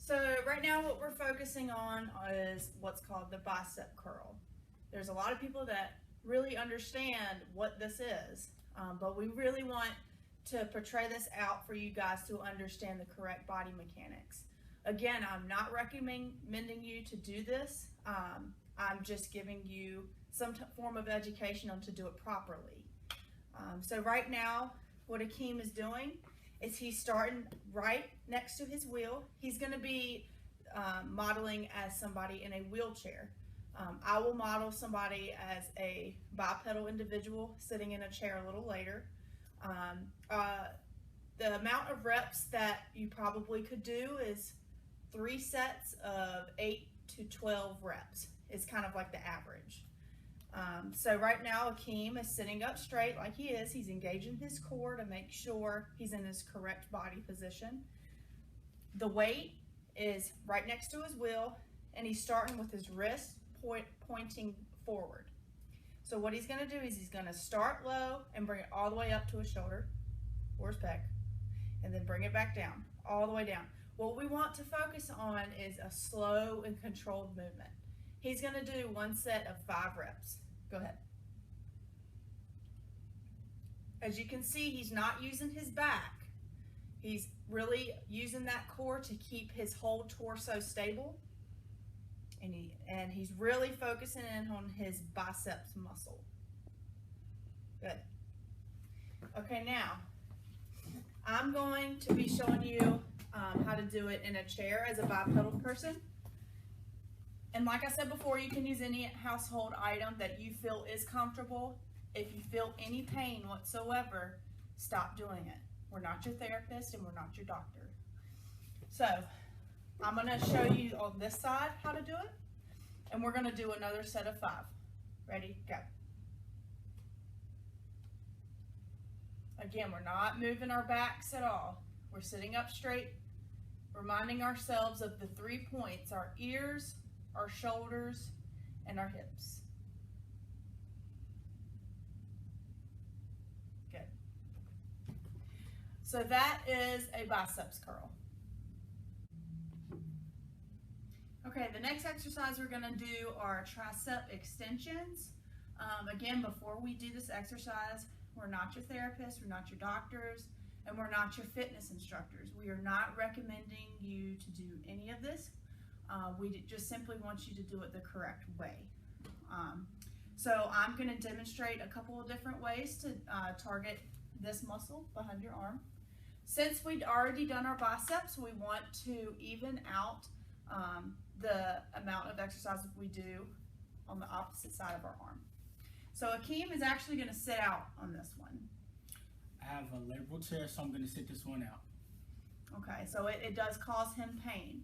So right now what we're focusing on is what's called the bicep curl. There's a lot of people that really understand what this is, but we really want to portray this out for you guys to understand the correct body mechanics. Again, I'm not recommending you to do this. I'm just giving you some form of education on to do it properly. So right now, what Akeem is doing is he's starting right next to his wheel. He's going to be modeling as somebody in a wheelchair. I will model somebody as a bipedal individual sitting in a chair a little later. The amount of reps that you probably could do is 3 sets of 8 to 12 reps. It's kind of like the average. So right now Akeem is sitting up straight like he is. He's engaging his core to make sure he's in his correct body position. The weight is right next to his wheel, and he's starting with his wrist pointing forward. So what he's going to do is he's going to start low and bring it all the way up to his shoulder or his pec, and then bring it back down, all the way down. What we want to focus on is a slow and controlled movement. He's going to do 1 set of 5 reps. Go ahead. As you can see, he's not using his back. He's really using that core to keep his whole torso stable. And he's really focusing in on his biceps muscle. Good. Okay, now I'm going to be showing you how to do it in a chair as a bipedal person. And like I said before, you can use any household item that you feel is comfortable. If you feel any pain whatsoever, stop doing it. We're not your therapist and we're not your doctor. So I'm going to show you on this side how to do it, and we're going to do another set of 5. Ready? Go. Again, we're not moving our backs at all. We're sitting up straight, reminding ourselves of the 3 points: our ears, our shoulders, and our hips. Good. So that is a biceps curl. Okay, the next exercise we're going to do are tricep extensions. Again, before we do this exercise, we're not your therapists, we're not your doctors, and we're not your fitness instructors. We are not recommending you to do any of this. We just simply want you to do it the correct way. So I'm going to demonstrate a couple of different ways to target this muscle behind your arm. Since we'd already done our biceps, we want to even out the amount of exercises we do on the opposite side of our arm. So Akeem is actually going to sit out on this one. I have a liberal chair, so I'm going to sit this one out. Okay, so it does cause him pain.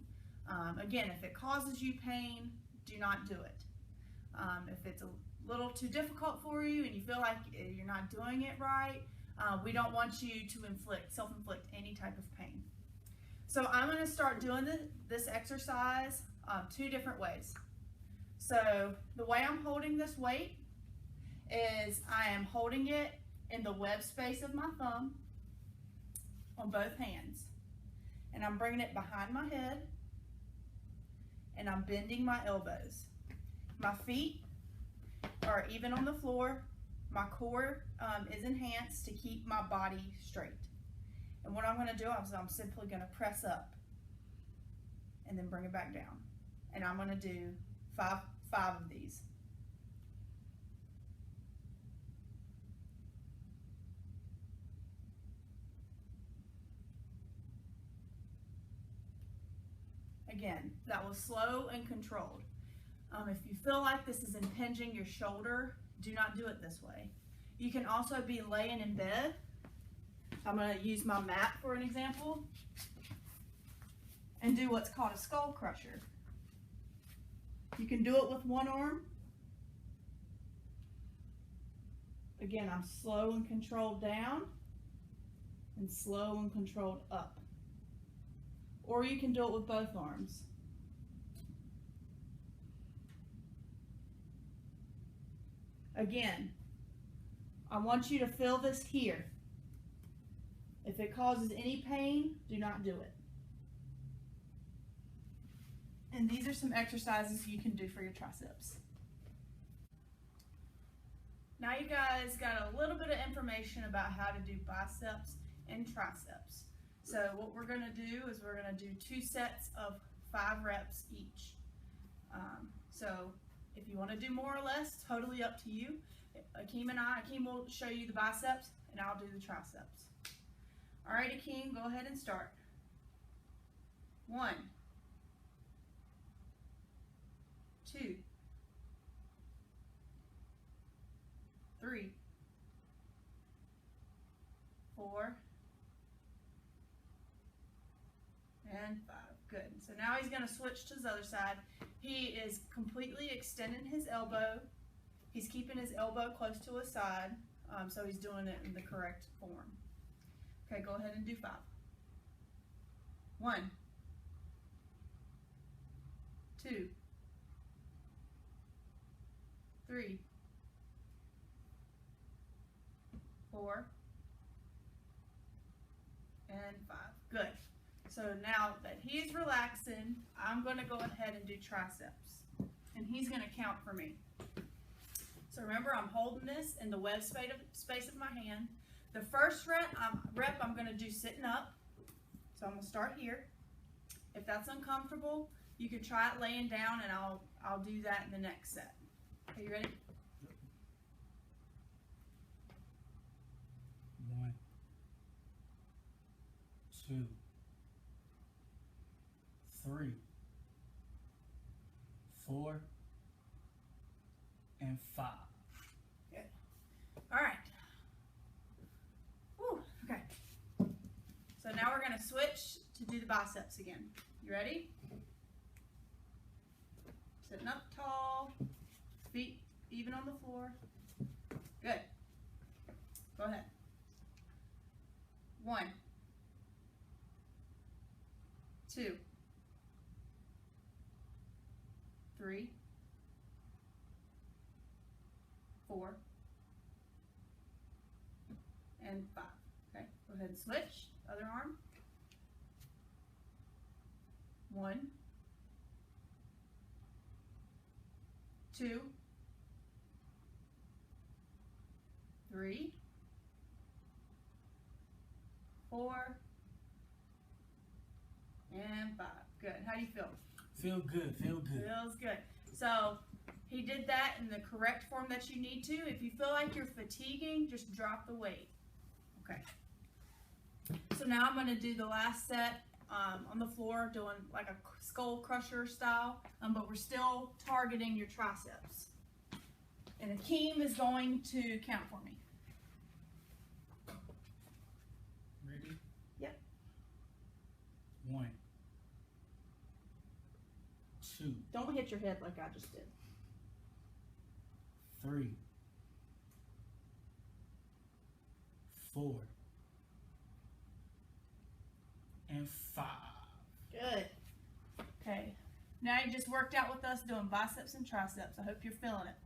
Again, if it causes you pain, do not do it. If it's a little too difficult for you and you feel like you're not doing it right, we don't want you to self-inflict any type of pain. So I'm going to start doing this exercise 2 different ways. So the way I'm holding this weight is I am holding it in the web space of my thumb on both hands. And I'm bringing it behind my head, and I'm bending my elbows. My feet are even on the floor. My core is enhanced to keep my body straight. And what I'm going to do is I'm simply going to press up and then bring it back down. And I'm going to do five of these. Again, that was slow and controlled. If you feel like this is impinging your shoulder, do not do it this way. You can also be laying in bed. I'm going to use my mat for an example and do what's called a skull crusher. You can do it with one arm. Again, I'm slow and controlled down and slow and controlled up. Or you can do it with both arms. Again, I want you to feel this here. If it causes any pain, do not do it. And these are some exercises you can do for your triceps. Now you guys got a little bit of information about how to do biceps and triceps. So what we're going to do is we're going to do 2 sets of 5 reps each. So if you want to do more or less, totally up to you. Akeem will show you the biceps and I'll do the triceps. All right, Akeem, go ahead and start. 1, 2, 3, 4, and 5. Good. So now he's going to switch to his other side. He is completely extending his elbow. He's keeping his elbow close to his side, so he's doing it in the correct form. Okay, go ahead and do 5. 1, 2, 3, 4, and 5. Good. So now that he's relaxing, I'm going to go ahead and do triceps. And he's going to count for me. So remember, I'm holding this in the web space of my hand. The first rep I'm going to do sitting up. So I'm going to start here. If that's uncomfortable, you can try it laying down, and I'll do that in the next set. Okay, you ready? 1, 2, 3, 4, and 5. Good. All right. Whew, okay. So now we're going to switch to do the biceps again. You ready? Sitting up tall, feet even on the floor. Good. Go ahead. 1, 2, 3, 4, and 5. Okay, go ahead and switch. Other arm. 1, 2, 3, 4, and 5. Good. How do you feel? Feel good, feel good. Feels good. So he did that in the correct form that you need to. If you feel like you're fatiguing, just drop the weight. Okay. So now I'm going to do the last set on the floor, doing like a skull crusher style, but we're still targeting your triceps. And Akeem is going to count for me. Ready? Yep. 1, 2, Don't hit your head like I just did. 3, 4, and 5. Good. Okay. Now you just worked out with us doing biceps and triceps. I hope you're feeling it.